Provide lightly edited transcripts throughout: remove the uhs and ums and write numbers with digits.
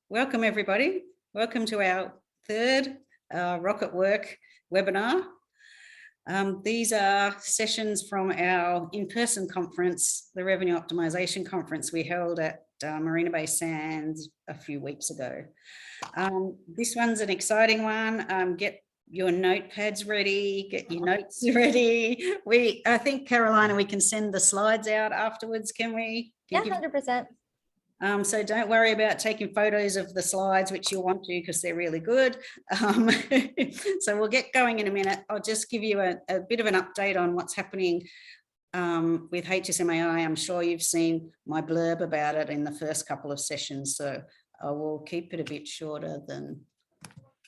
Welcome everybody. Welcome to our third Rocket Work webinar. These are sessions from our in-person conference, the Revenue Optimization Conference we held at Marina Bay Sands a few weeks ago. This one's an exciting one. Get your notepads ready, get your notes ready. I think, Carolina, we can send the slides out afterwards, can we? Yeah, 100%. So don't worry about taking photos of the slides, which you'll want to because they're really good. So we'll get going in a minute. I'll just give you a bit of an update on what's happening with HSMAI. I'm sure you've seen my blurb about it in the first couple of sessions, so I will keep it a bit shorter than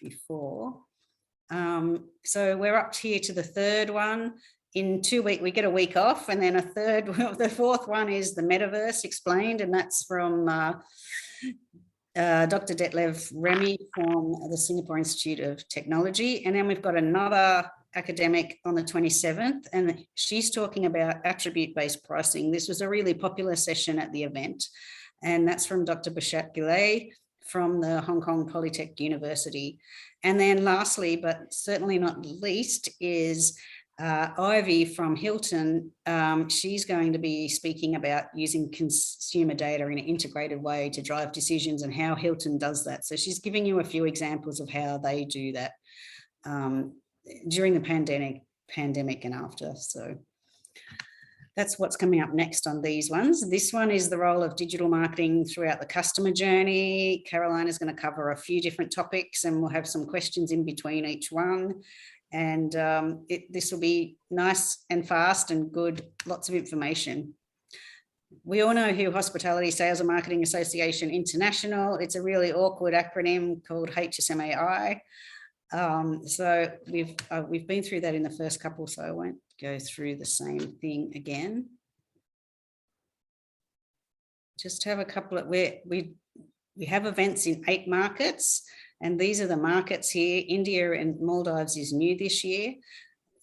before. So we're up here to the third one. In 2 weeks, we get a week off, and then the fourth one is the metaverse explained, and that's from Dr. Detlev Remy from the Singapore Institute of Technology. And then we've got another academic on the 27th, and she's talking about attribute-based pricing. This was a really popular session at the event, and that's from Dr. Bashat Gilay from the Hong Kong Polytech University. And then lastly, but certainly not least, is Ivy from Hilton. She's going to be speaking about using consumer data in an integrated way to drive decisions and how Hilton does that. So she's giving you a few examples of how they do that during the pandemic and after. So that's what's coming up next on these ones. This one is the role of digital marketing throughout the customer journey. Caroline is going to cover a few different topics, and we'll have some questions in between each one. And this will be nice and fast and good, lots of information. We all know who Hospitality Sales and Marketing Association International. It's a really awkward acronym called HSMAI. So we've been through that in the first couple, so I won't go through the same thing again. Just have a couple of, we have events in 8 markets. And these are the markets here. India and Maldives is new this year.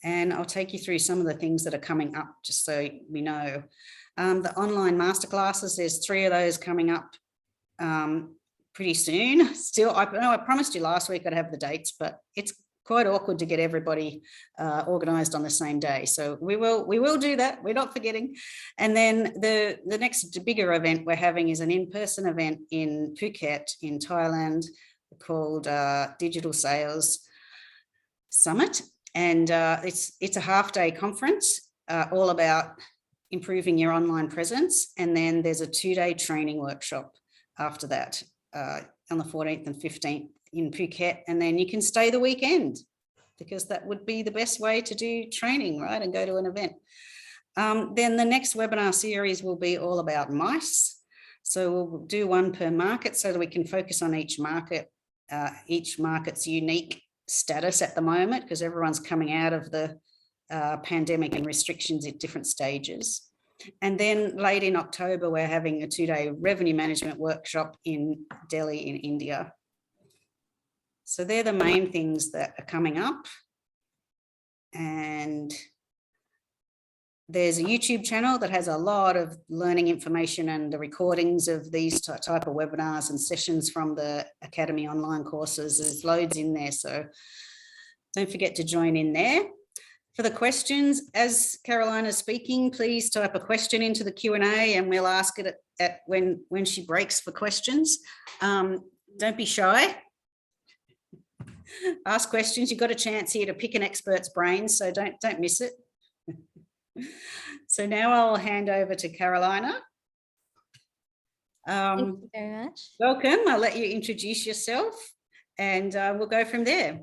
And I'll take you through some of the things that are coming up, just so we know. The online masterclasses, there's 3 of those coming up pretty soon. Still, I know I promised you last week I'd have the dates, but it's quite awkward to get everybody organised on the same day. So we will do that. We're not forgetting. And then the next bigger event we're having is an in-person event in Phuket in Thailand, called Digital Sales Summit, and it's a half-day conference all about improving your online presence. And then there's a 2-day training workshop after that on the 14th and 15th in Phuket, and then you can stay the weekend because that would be the best way to do training, right, and go to an event. Then the next webinar series will be all about mice, so we'll do one per market so that we can focus on each market's unique status at the moment, because everyone's coming out of the pandemic and restrictions at different stages. And then late in October, we're having a 2-day revenue management workshop in Delhi in India. So they're the main things that are coming up. And there's a YouTube channel that has a lot of learning information and the recordings of these type of webinars and sessions from the Academy online courses. There's loads in there, so don't forget to join in there. For the questions, as Carolina's speaking, please type a question into the Q&A and we'll ask it when she breaks for questions. Don't be shy. Ask questions. You've got a chance here to pick an expert's brain, so don't miss it. So now I'll hand over to Carolina. Thank you very much. Welcome. I'll let you introduce yourself and we'll go from there.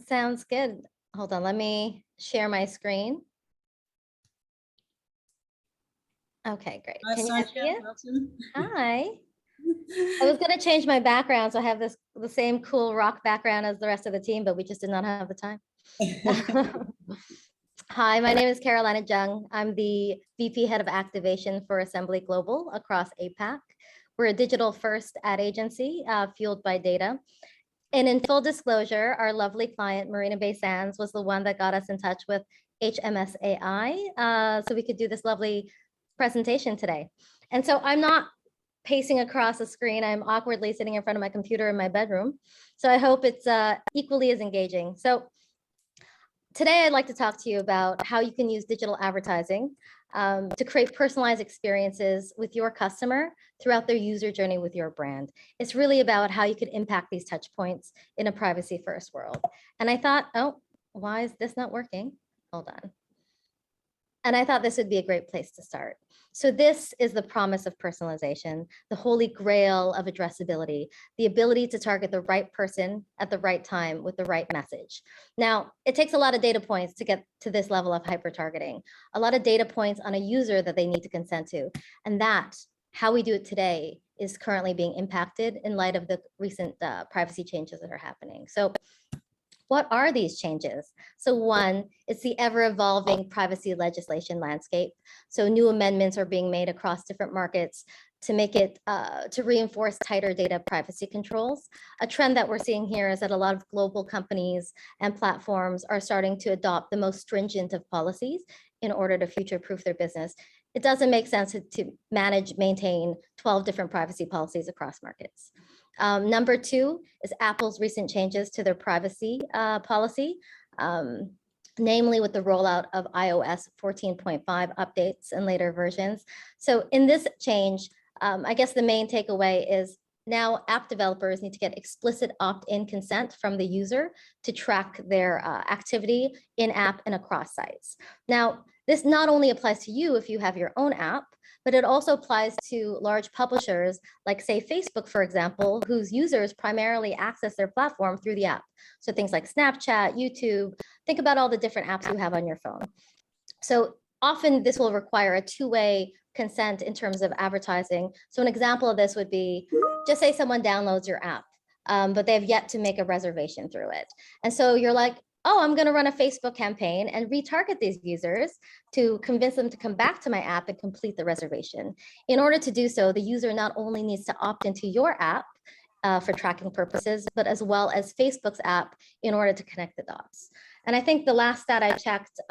Sounds good. Hold on, let me share my screen. Okay, great. Hi, Can you Sasha, see it? welcome. Hi. I was going to change my background, so I have the same cool rock background as the rest of the team, but we just did not have the time. Hi, my name is Carolina Jung. I'm the VP Head of Activation for Assembly Global across APAC. We're a digital-first ad agency fueled by data. And in full disclosure, our lovely client, Marina Bay Sands, was the one that got us in touch with HSMAI so we could do this lovely presentation today. And so I'm not pacing across the screen. I'm awkwardly sitting in front of my computer in my bedroom. So I hope it's equally as engaging. So today I'd like to talk to you about how you can use digital advertising to create personalized experiences with your customer throughout their user journey with your brand. It's really about how you could impact these touch points in a privacy first world. And I thought, oh, why is this not working? Hold on. And I thought this would be a great place to start. So this is the promise of personalization, the holy grail of addressability, the ability to target the right person at the right time with the right message. Now, it takes a lot of data points to get to this level of hyper-targeting, a lot of data points on a user that they need to consent to. And that, how we do it today, is currently being impacted in light of the recent privacy changes that are happening. So what are these changes? So one, it's the ever-evolving privacy legislation landscape. So new amendments are being made across different markets to make it, to reinforce tighter data privacy controls. A trend that we're seeing here is that a lot of global companies and platforms are starting to adopt the most stringent of policies in order to future-proof their business. It doesn't make sense to maintain 12 different privacy policies across markets. Number two is Apple's recent changes to their privacy policy, namely with the rollout of iOS 14.5 updates and later versions. So in this change, I guess the main takeaway is now app developers need to get explicit opt-in consent from the user to track their activity in-app and across sites. Now, this not only applies to you if you have your own app, but it also applies to large publishers like, say, Facebook, for example, whose users primarily access their platform through the app. So things like Snapchat, YouTube, think about all the different apps you have on your phone. So often this will require a two-way consent in terms of advertising. So an example of this would be, just say someone downloads your app, but they have yet to make a reservation through it. And so you're like, oh, I'm going to run a Facebook campaign and retarget these users to convince them to come back to my app and complete the reservation. In order to do so, the user not only needs to opt into your app for tracking purposes, but as well as Facebook's app in order to connect the dots. And I think the last stat I checked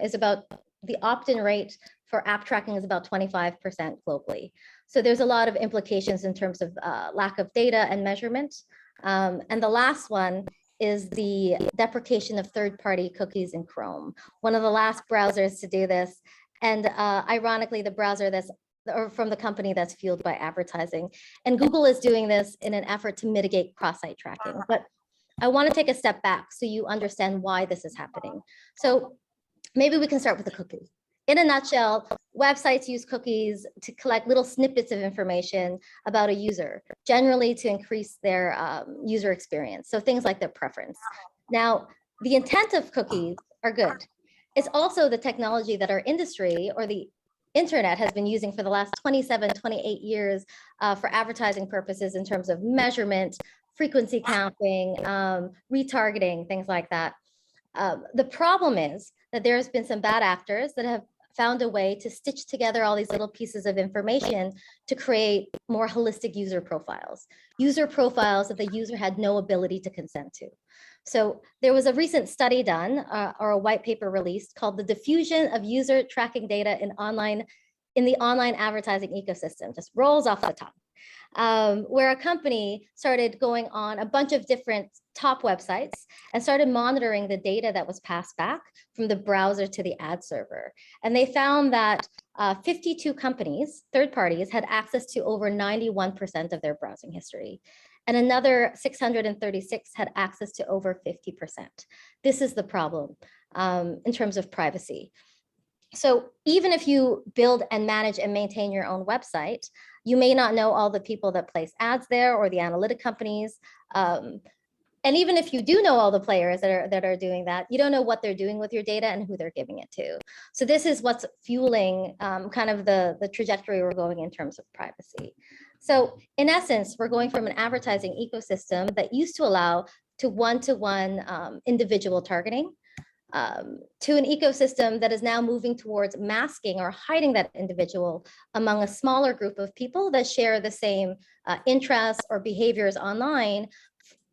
is about the opt-in rate for app tracking is about 25% globally. So there's a lot of implications in terms of lack of data and measurement. And the last one is the deprecation of third-party cookies in Chrome, one of the last browsers to do this. And ironically, the browser that's or from the company that's fueled by advertising. And Google is doing this in an effort to mitigate cross-site tracking. But I want to take a step back so you understand why this is happening. So maybe we can start with the cookie. In a nutshell, websites use cookies to collect little snippets of information about a user, generally to increase their user experience. So things like their preference. Now, the intent of cookies are good. It's also the technology that our industry or the internet has been using for the last 27, 28 years for advertising purposes in terms of measurement, frequency counting, retargeting, things like that. The problem is that there's been some bad actors that have found a way to stitch together all these little pieces of information to create more holistic user profiles that the user had no ability to consent to. So there was a recent study done or a white paper released called The Diffusion of User Tracking Data in the Online Advertising Ecosystem, just rolls off the tongue, where a company started going on a bunch of different top websites and started monitoring the data that was passed back from the browser to the ad server. And they found that 52 companies, third parties, had access to over 91% of their browsing history. And another 636 had access to over 50%. This is the problem in terms of privacy. So even if you build and manage and maintain your own website, you may not know all the people that place ads there or the analytic companies. And even if you do know all the players that are doing that, you don't know what they're doing with your data and who they're giving it to. So this is what's fueling kind of the trajectory we're going in terms of privacy. So in essence, we're going from an advertising ecosystem that used to allow to one-to-one individual targeting to an ecosystem that is now moving towards masking or hiding that individual among a smaller group of people that share the same interests or behaviors online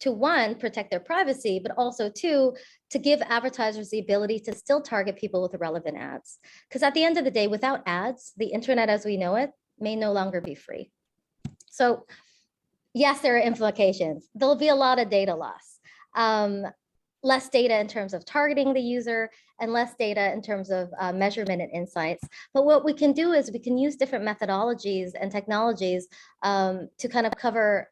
to, one, protect their privacy, but also two, to give advertisers the ability to still target people with relevant ads. Because at the end of the day, without ads, the internet as we know it may no longer be free. So yes, there are implications. There'll be a lot of data loss. Less data in terms of targeting the user and less data in terms of measurement and insights. But what we can do is we can use different methodologies and technologies to kind of cover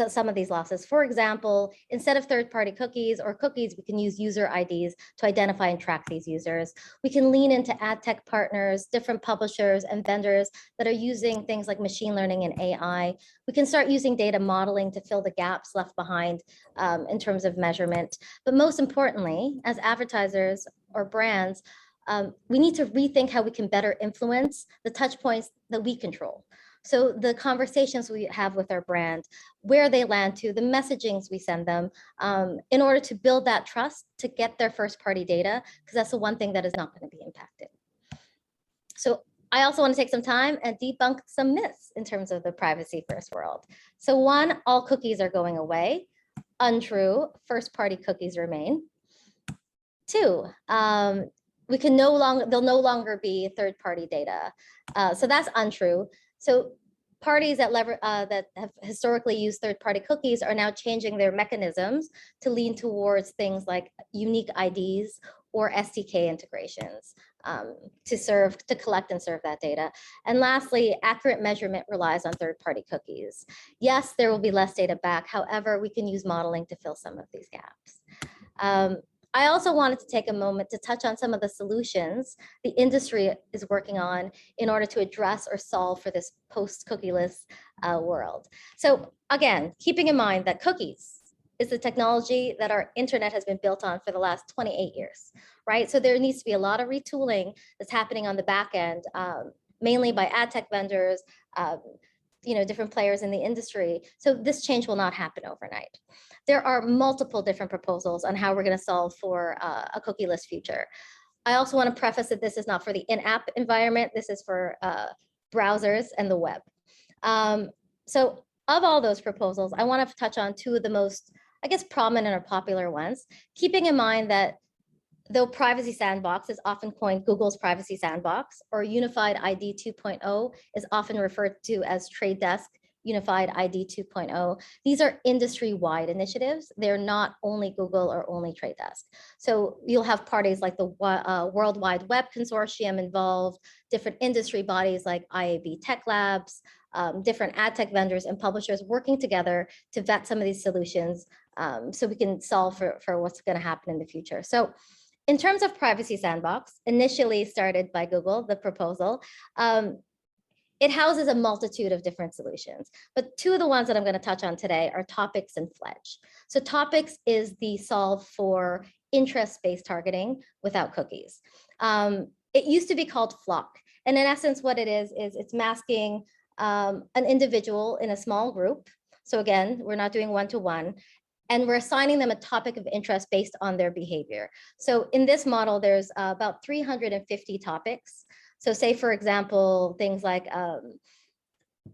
some of these losses. For example, instead of third-party cookies or cookies, we can use user IDs to identify and track these users. We can lean into ad tech partners, different publishers and vendors that are using things like machine learning and AI. We can start using data modeling to fill the gaps left behind in terms of measurement. But most importantly, as advertisers or brands, we need to rethink how we can better influence the touch points that we control. So the conversations we have with our brand, where they land to, the messagings we send them, in order to build that trust to get their first party data, because that's the one thing that is not going to be impacted. So I also want to take some time and debunk some myths in terms of the privacy first world. So one, all cookies are going away. Untrue, first party cookies remain. Two, they'll no longer be third party data. So that's untrue. So parties that have historically used third-party cookies are now changing their mechanisms to lean towards things like unique IDs or SDK integrations to collect and serve that data. And lastly, accurate measurement relies on third-party cookies. Yes, there will be less data back. However, we can use modeling to fill some of these gaps. I also wanted to take a moment to touch on some of the solutions the industry is working on in order to address or solve for this post-cookieless world. So again, keeping in mind that cookies is the technology that our internet has been built on for the last 28 years, right? So there needs to be a lot of retooling that's happening on the back end, mainly by ad tech vendors, different players in the industry. So this change will not happen overnight. There are multiple different proposals on how we're going to solve for a cookieless future. I also want to preface that this is not for the in-app environment. This is for browsers and the web. So of all those proposals, I want to touch on two of the most, I guess, prominent or popular ones, keeping in mind that though Privacy Sandbox is often coined Google's Privacy Sandbox, or Unified ID 2.0 is often referred to as Trade Desk Unified ID 2.0. These are industry-wide initiatives. They're not only Google or only Trade Desk. So you'll have parties like the World Wide Web Consortium involved, different industry bodies like IAB Tech Labs, different ad tech vendors and publishers working together to vet some of these solutions so we can solve for what's going to happen in the future. So in terms of Privacy Sandbox, initially started by Google, the proposal, it houses a multitude of different solutions, but two of the ones that I'm going to touch on today are Topics and Fledge. So Topics is the solve for interest-based targeting without cookies. It used to be called Flock, and in essence, what it is it's masking an individual in a small group. So again, we're not doing one-to-one, and we're assigning them a topic of interest based on their behavior. So in this model, there's about 350 topics. So say, for example, things like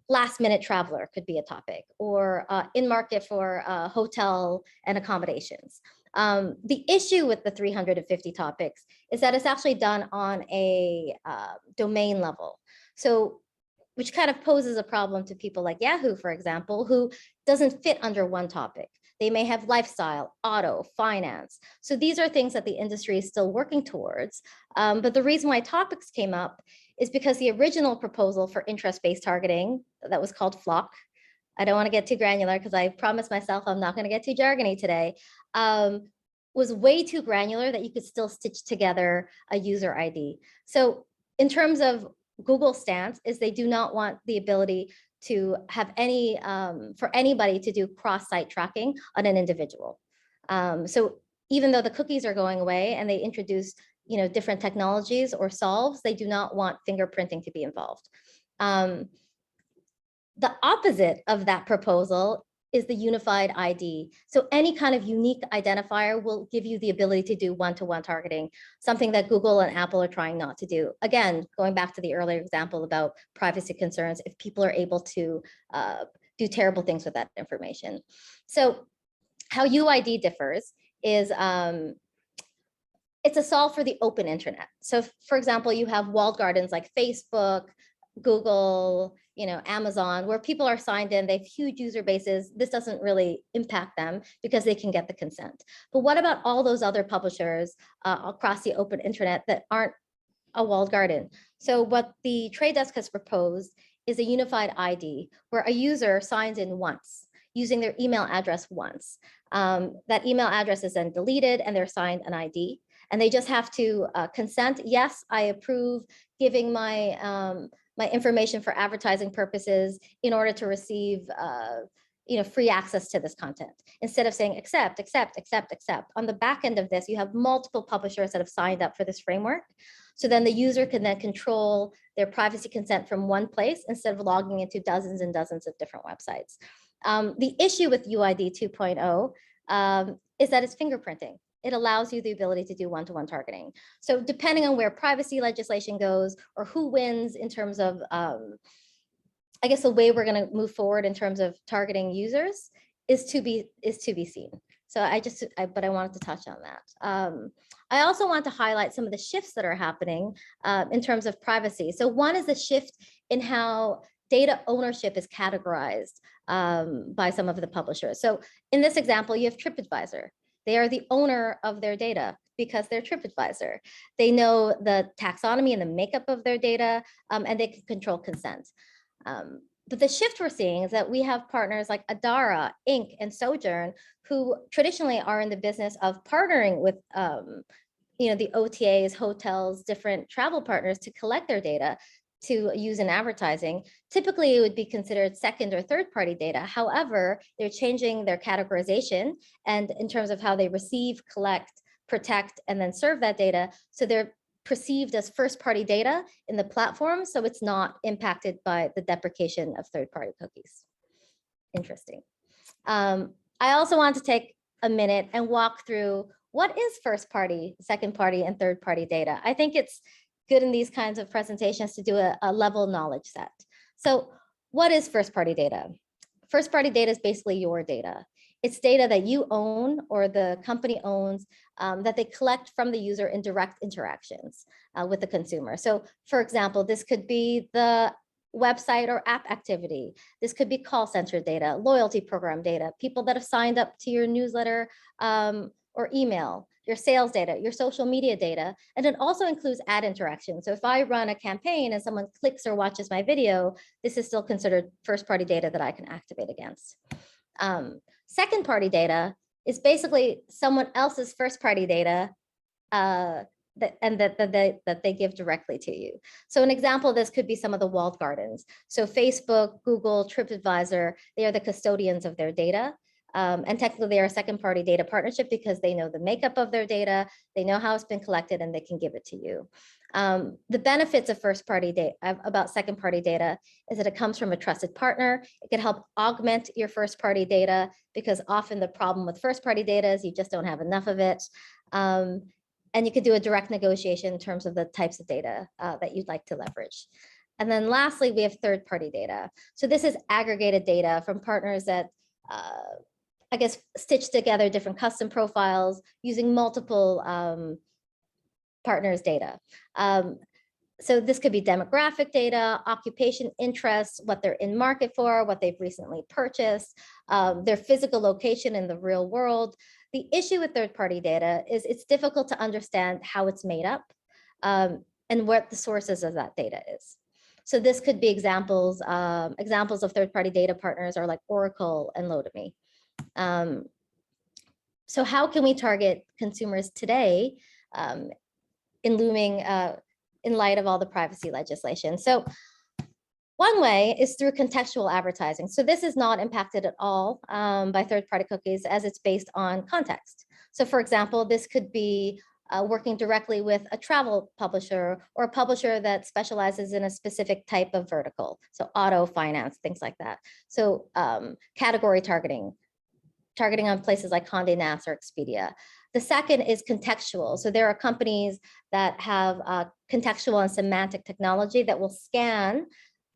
last minute traveler could be a topic, or in market for hotel and accommodations. The issue with the 350 topics is that it's actually done on a domain level. So which kind of poses a problem to people like Yahoo, for example, who doesn't fit under one topic. They may have lifestyle, auto, finance. So these are things that the industry is still working towards. But the reason why Topics came up is because the original proposal for interest-based targeting that was called Flock, I don't want to get too granular because I promised myself I'm not going to get too jargony today, was way too granular that you could still stitch together a user ID. So in terms of Google's stance is they do not want the ability to have any, for anybody to do cross-site tracking on an individual. So even though the cookies are going away and they introduce, different technologies or solves, they do not want fingerprinting to be involved. The opposite of that proposal is the unified ID. So any kind of unique identifier will give you the ability to do one-to-one targeting, something that Google and Apple are trying not to do. Again, going back to the earlier example about privacy concerns, if people are able to do terrible things with that information. So how UID differs is it's a solve for the open internet. So for example, you have walled gardens like Facebook, Google, Amazon, where people are signed in, they have huge user bases. This doesn't really impact them because they can get the consent. But what about all those other publishers across the open internet that aren't a walled garden? So what the Trade Desk has proposed is a unified ID where a user signs in once using their email address once. That email address is then deleted and they're signed an ID. And they just have to consent. Yes, I approve giving my my information for advertising purposes in order to receive free access to this content. Instead of saying accept, accept, accept, accept. On the back end of this, you have multiple publishers that have signed up for this framework. So then the user can then control their privacy consent from one place instead of logging into dozens and dozens of different websites. The issue with UID 2.0 is that it's fingerprinting. It allows you the ability to do one-to-one targeting. So depending on where privacy legislation goes or who wins in terms of, I guess the way we're going to move forward in terms of targeting users is to be seen. So but I wanted to touch on that. I also want to highlight some of the shifts that are happening in terms of privacy. So one is the shift in how data ownership is categorized by some of the publishers. So in this example, you have TripAdvisor. They are the owner of their data because they're TripAdvisor. They know the taxonomy and the makeup of their data, and they can control consent. But the shift we're seeing is that we have partners like Adara, Inc., and Sojourn, who traditionally are in the business of partnering with the OTAs, hotels, different travel partners to collect their data to use in advertising. Typically, it would be considered second or third party data. However, they're changing their categorization and in terms of how they receive, collect, protect, and then serve that data. So they're perceived as first party data in the platform. So it's not impacted by the deprecation of third party cookies. Interesting. I also want to take a minute and walk through what is first party, second party, and third party data. I think it's good in these kinds of presentations to do a level knowledge set. So what is first party data? First party data is basically your data. It's data that you own or the company owns that they collect from the user in direct interactions with the consumer. So for example, this could be the website or app activity. This could be call center data, loyalty program data, people that have signed up to your newsletter or email, your sales data, your social media data, and it also includes ad interaction. So if I run a campaign and someone clicks or watches my video, this is still considered first party data that I can activate against. Second party data is basically someone else's first party data that they give directly to you. So an example of this could be some of the walled gardens. So Facebook, Google, TripAdvisor, they are the custodians of their data. And technically they are a second party data partnership because they know the makeup of their data, they know how it's been collected, and they can give it to you. The benefits of first party data, about second party data, is that it comes from a trusted partner. It can help augment your first party data because often the problem with first party data is you just don't have enough of it. And you could do a direct negotiation in terms of the types of data that you'd like to leverage. And then lastly, we have third party data. So this is aggregated data from partners that I guess, stitch together different custom profiles using multiple partners' data. So this could be demographic data, occupation interests, what they're in market for, what they've recently purchased, their physical location in the real world. The issue with third-party data is it's difficult to understand how it's made up and what the sources of that data is. So this could be examples of third-party data partners are like Oracle and Lotame. So how can we target consumers today in light of all the privacy legislation? So one way is through contextual advertising. So this is not impacted at all by third-party cookies as it's based on context. So for example, this could be working directly with a travel publisher or a publisher that specializes in a specific type of vertical. So auto, finance, things like that. So category targeting on places like Condé Nast or Expedia. The second is contextual. So there are companies that have contextual and semantic technology that will scan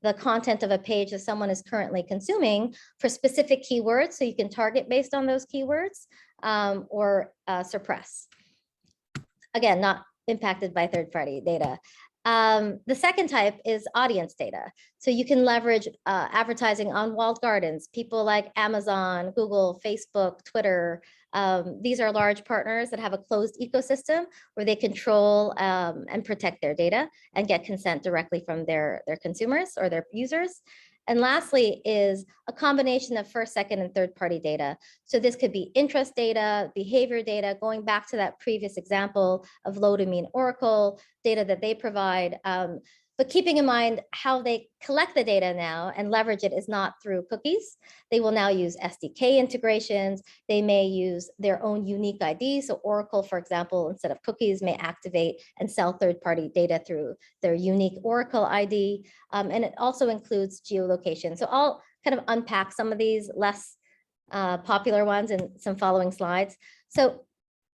the content of a page that someone is currently consuming for specific keywords. So you can target based on those keywords or suppress. Again, not impacted by third-party data. The second type is audience data. So you can leverage advertising on walled gardens, people like Amazon, Google, Facebook, Twitter. These are large partners that have a closed ecosystem where they control and protect their data and get consent directly from their consumers or their users. And lastly is a combination of first, second, and third-party data. So this could be interest data, behavior data, going back to that previous example of low to mean Oracle data that they provide. But keeping in mind how they collect the data now and leverage it is not through cookies. They will now use SDK integrations. They may use their own unique ID. So Oracle, for example, instead of cookies, may activate and sell third-party data through their unique Oracle ID. And it also includes geolocation. So I'll kind of unpack some of these less popular ones in some following slides. So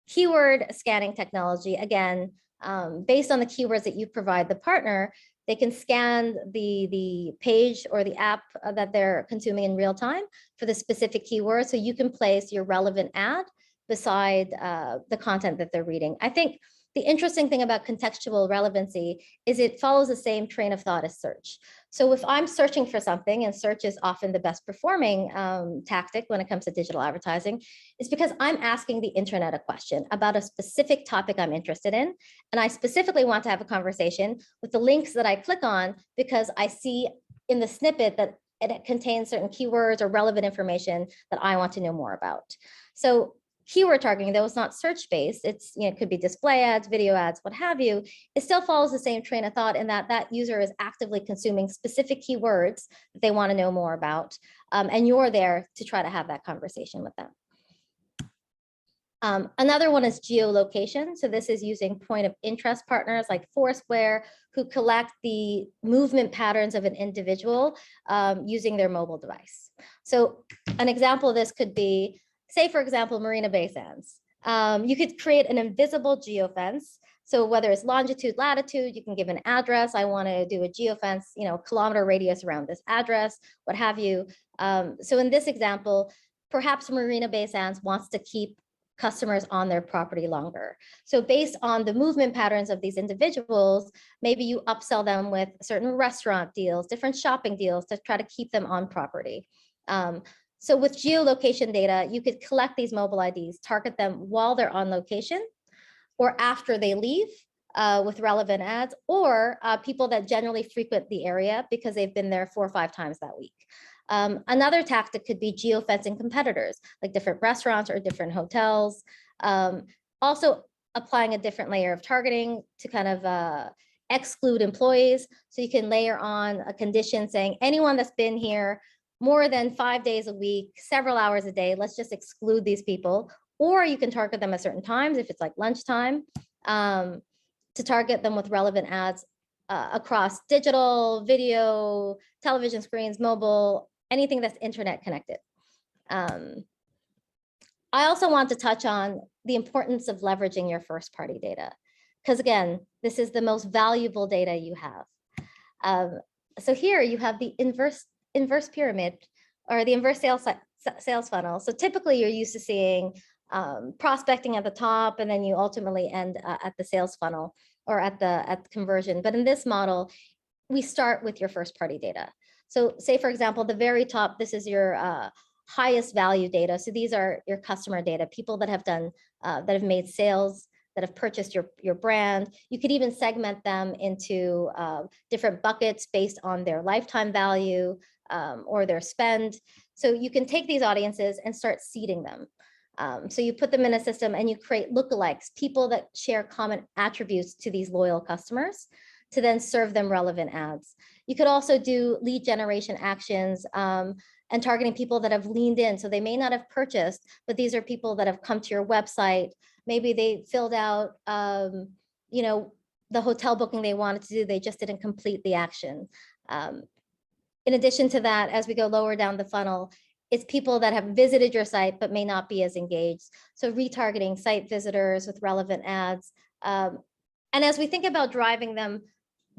keyword scanning technology, again, based on the keywords that you provide the partner, they can scan the page or the app that they're consuming in real time for the specific keyword. So you can place your relevant ad beside the content that they're reading. I think the interesting thing about contextual relevancy is it follows the same train of thought as search. So if I'm searching for something, and search is often the best performing tactic when it comes to digital advertising, is because I'm asking the internet a question about a specific topic I'm interested in. And I specifically want to have a conversation with the links that I click on because I see in the snippet that it contains certain keywords or relevant information that I want to know more about. So keyword targeting, though it's not search-based, it's, it could be display ads, video ads, what have you, it still follows the same train of thought in that that user is actively consuming specific keywords that they want to know more about. And you're there to try to have that conversation with them. Another one is geolocation. So this is using point of interest partners like Foursquare who collect the movement patterns of an individual using their mobile device. So an example of this could be, say, for example, Marina Bay Sands. You could create an invisible geofence. So whether it's longitude, latitude, you can give an address. I want to do a geofence, kilometer radius around this address, what have you. So in this example, perhaps Marina Bay Sands wants to keep customers on their property longer. So based on the movement patterns of these individuals, maybe you upsell them with certain restaurant deals, different shopping deals to try to keep them on property. So with geolocation data, you could collect these mobile IDs, target them while they're on location or after they leave with relevant ads, or people that generally frequent the area because they've been there 4 or 5 times that week. Another tactic could be geofencing competitors, like different restaurants or different hotels. Also applying a different layer of targeting to kind of exclude employees. So you can layer on a condition saying anyone that's been here more than 5 days a week, several hours a day, let's just exclude these people. Or you can target them at certain times, if it's like lunchtime, to target them with relevant ads across digital, video, television screens, mobile, anything that's internet connected. I also want to touch on the importance of leveraging your first party data, because again, this is the most valuable data you have. So here you have the inverse pyramid or the inverse sales funnel. So typically you're used to seeing prospecting at the top, and then you ultimately end at the sales funnel or at the conversion. But in this model, we start with your first party data. So say, for example, the very top, this is your highest value data. So these are your customer data, people that have done, that have made sales, that have purchased your brand. You could even segment them into different buckets based on their lifetime value or their spend. So you can take these audiences and start seeding them. So you put them in a system and you create lookalikes, people that share common attributes to these loyal customers, to then serve them relevant ads. You could also do lead generation actions and targeting people that have leaned in. So they may not have purchased, but these are people that have come to your website. Maybe they filled out, the hotel booking they wanted to do, they just didn't complete the action. In addition to that, as we go lower down the funnel, it's people that have visited your site but may not be as engaged. So retargeting site visitors with relevant ads. And as we think about driving them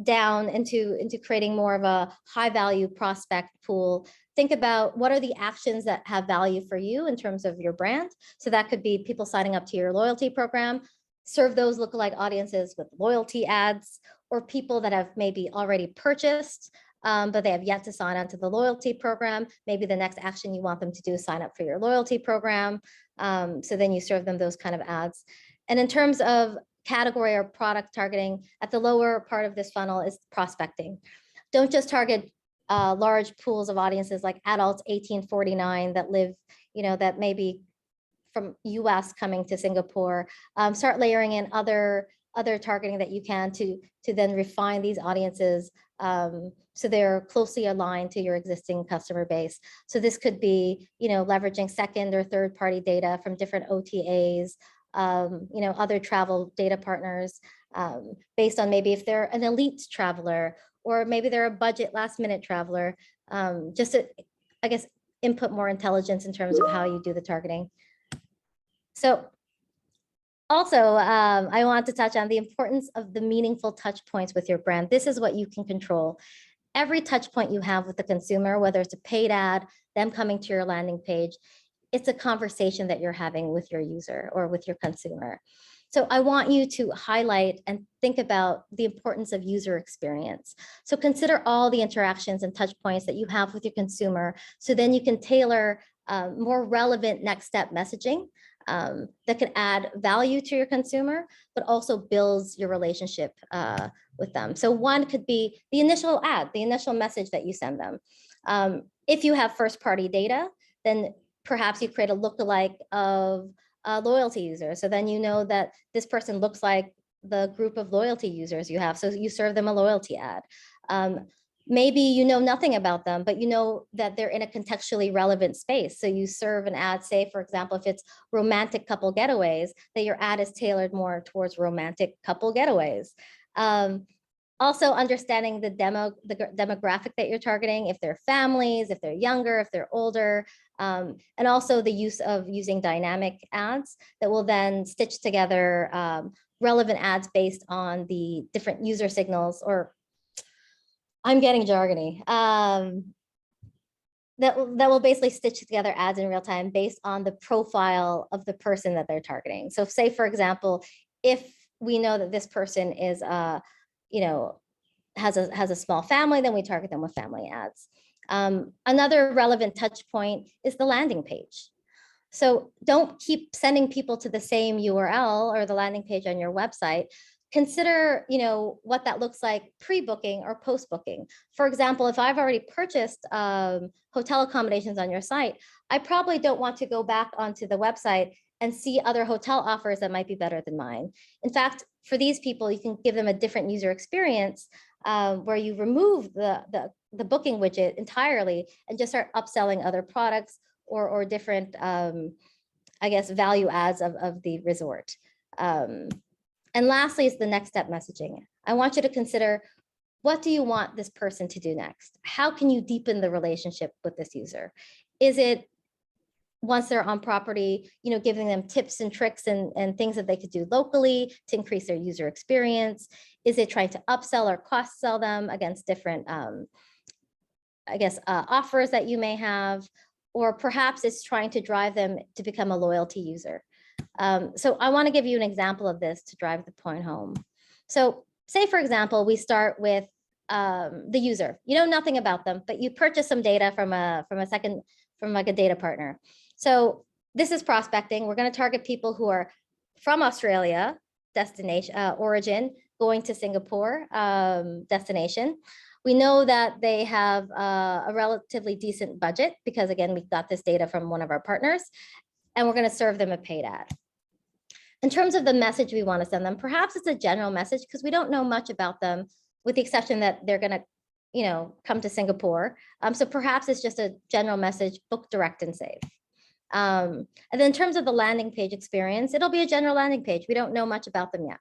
down into creating more of a high value prospect pool, think about what are the actions that have value for you in terms of your brand. So that could be people signing up to your loyalty program, serve those lookalike audiences with loyalty ads, or people that have maybe already purchased, but they have yet to sign on to the loyalty program. Maybe the next action you want them to do is sign up for your loyalty program. So then you serve them those kind of ads. And in terms of category or product targeting, at the lower part of this funnel is prospecting. Don't just target large pools of audiences like adults 18-49 that live, that may be from US coming to Singapore. Start layering in other targeting that you can to then refine these audiences so they're closely aligned to your existing customer base. So this could be, leveraging second or third party data from different OTAs, other travel data partners, based on maybe if they're an elite traveler, or maybe they're a budget last minute traveler, just to, I guess, input more intelligence in terms of how you do the targeting. So also, I want to touch on the importance of the meaningful touch points with your brand. This is what you can control. Every touch point you have with the consumer, whether it's a paid ad, them coming to your landing page, it's a conversation that you're having with your user or with your consumer. So I want you to highlight and think about the importance of user experience. So consider all the interactions and touch points that you have with your consumer, so then you can tailor more relevant next step messaging that can add value to your consumer, but also builds your relationship with them. So one could be the initial ad, the initial message that you send them. If you have first party data, then perhaps you create a lookalike of a loyalty user. So then you know that this person looks like the group of loyalty users you have. So you serve them a loyalty ad. Maybe you know nothing about them, but you know that they're in a contextually relevant space. So you serve an ad, say, for example, if it's romantic couple getaways, that your ad is tailored more towards romantic couple getaways. Also understanding the demographic that you're targeting, if they're families, if they're younger, if they're older, and also the use of using dynamic ads that will then stitch together relevant ads based on the different user signals, or I'm getting jargony, that will basically stitch together ads in real time based on the profile of the person that they're targeting. So say, for example, if we know that this person is, has a small family, then we target them with family ads. Another relevant touch point is the landing page. So don't keep sending people to the same URL or the landing page on your website. Consider, what that looks like pre-booking or post-booking. For example, if I've already purchased hotel accommodations on your site, I probably don't want to go back onto the website and see other hotel offers that might be better than mine. In fact, for these people, you can give them a different user experience where you remove the booking widget entirely and just start upselling other products or different, I guess, value adds of the resort. And lastly is the next step messaging. I want you to consider, what do you want this person to do next? How can you deepen the relationship with this user? Is it, once they're on property, giving them tips and tricks and things that they could do locally to increase their user experience? Is it trying to upsell or cross sell them against different, offers that you may have? Or perhaps it's trying to drive them to become a loyalty user. So I want to give you an example of this to drive the point home. So say, for example, we start with the user. You know nothing about them, but you purchase some data from like a data partner. So this is prospecting. We're going to target people who are from Australia, destination origin, going to Singapore, destination. We know that they have a relatively decent budget because, again, we got this data from one of our partners, and we're going to serve them a paid ad. In terms of the message we want to send them, perhaps it's a general message because we don't know much about them, with the exception that they're going to, come to Singapore. So perhaps it's just a general message, book direct and save. And then in terms of the landing page experience, it'll be a general landing page. We don't know much about them yet.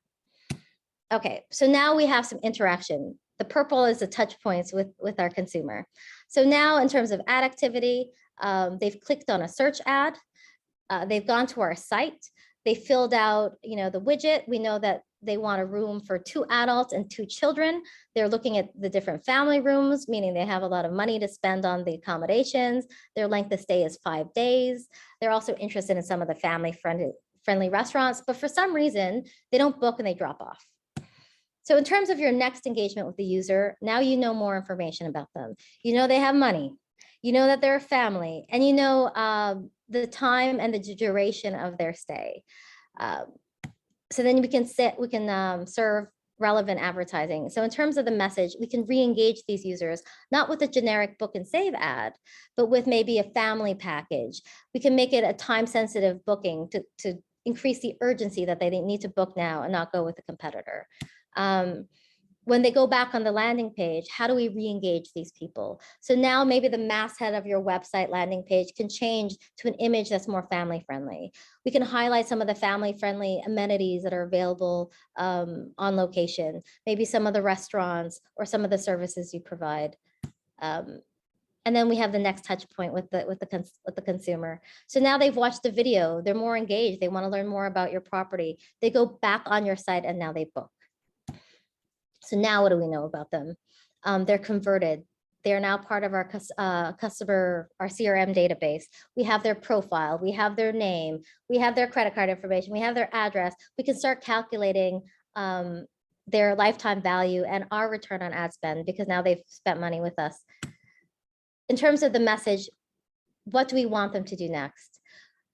Okay, so now we have some interaction. The purple is the touch points with our consumer. So now in terms of ad activity, they've clicked on a search ad. They've gone to our site. They filled out, the widget. We know that they want a room for 2 adults and 2 children. They're looking at the different family rooms, meaning they have a lot of money to spend on the accommodations. Their length of stay is 5 days. They're also interested in some of the family friendly restaurants, but for some reason, they don't book and they drop off. So in terms of your next engagement with the user, now you know more information about them. You know they have money, you know that they're a family, and you know the time and the duration of their stay. So then we can serve relevant advertising. So in terms of the message, we can re-engage these users, not with a generic book and save ad, but with maybe a family package. We can make it a time-sensitive booking to increase the urgency that they need to book now and not go with a competitor. When they go back on the landing page, how do we re-engage these people? So now maybe the masthead of your website landing page can change to an image that's more family friendly. We can highlight some of the family friendly amenities that are available on location, maybe some of the restaurants or some of the services you provide. And then we have the next touch point with the consumer. So now they've watched the video, they're more engaged, they want to learn more about your property. They go back on your site and now they book. So now what do we know about them? They're converted. They're now part of our customer, our CRM database. We have their profile, we have their name, we have their credit card information, we have their address. We can start calculating their lifetime value and our return on ad spend because now they've spent money with us. In terms of the message, what do we want them to do next?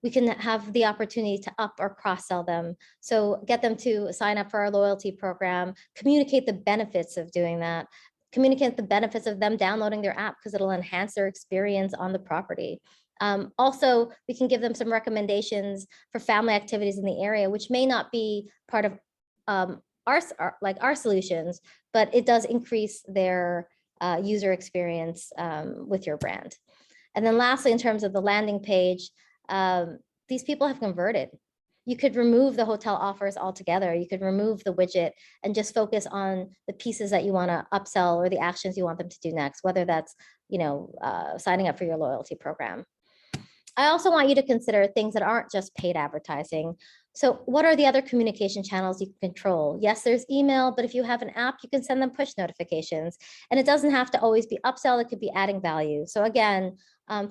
We can have the opportunity to up or cross-sell them. So get them to sign up for our loyalty program, communicate the benefits of doing that, communicate the benefits of them downloading their app because it'll enhance their experience on the property. Also, we can give them some recommendations for family activities in the area, which may not be part of our solutions, but it does increase their user experience with your brand. And then lastly, in terms of the landing page, these people have converted. You could remove the hotel offers altogether. You could remove the widget and just focus on the pieces that you want to upsell or the actions you want them to do next, whether that's, signing up for your loyalty program. I also want you to consider things that aren't just paid advertising. So what are the other communication channels you can control? Yes, there's email, but if you have an app, you can send them push notifications. And it doesn't have to always be upsell, it could be adding value. So again,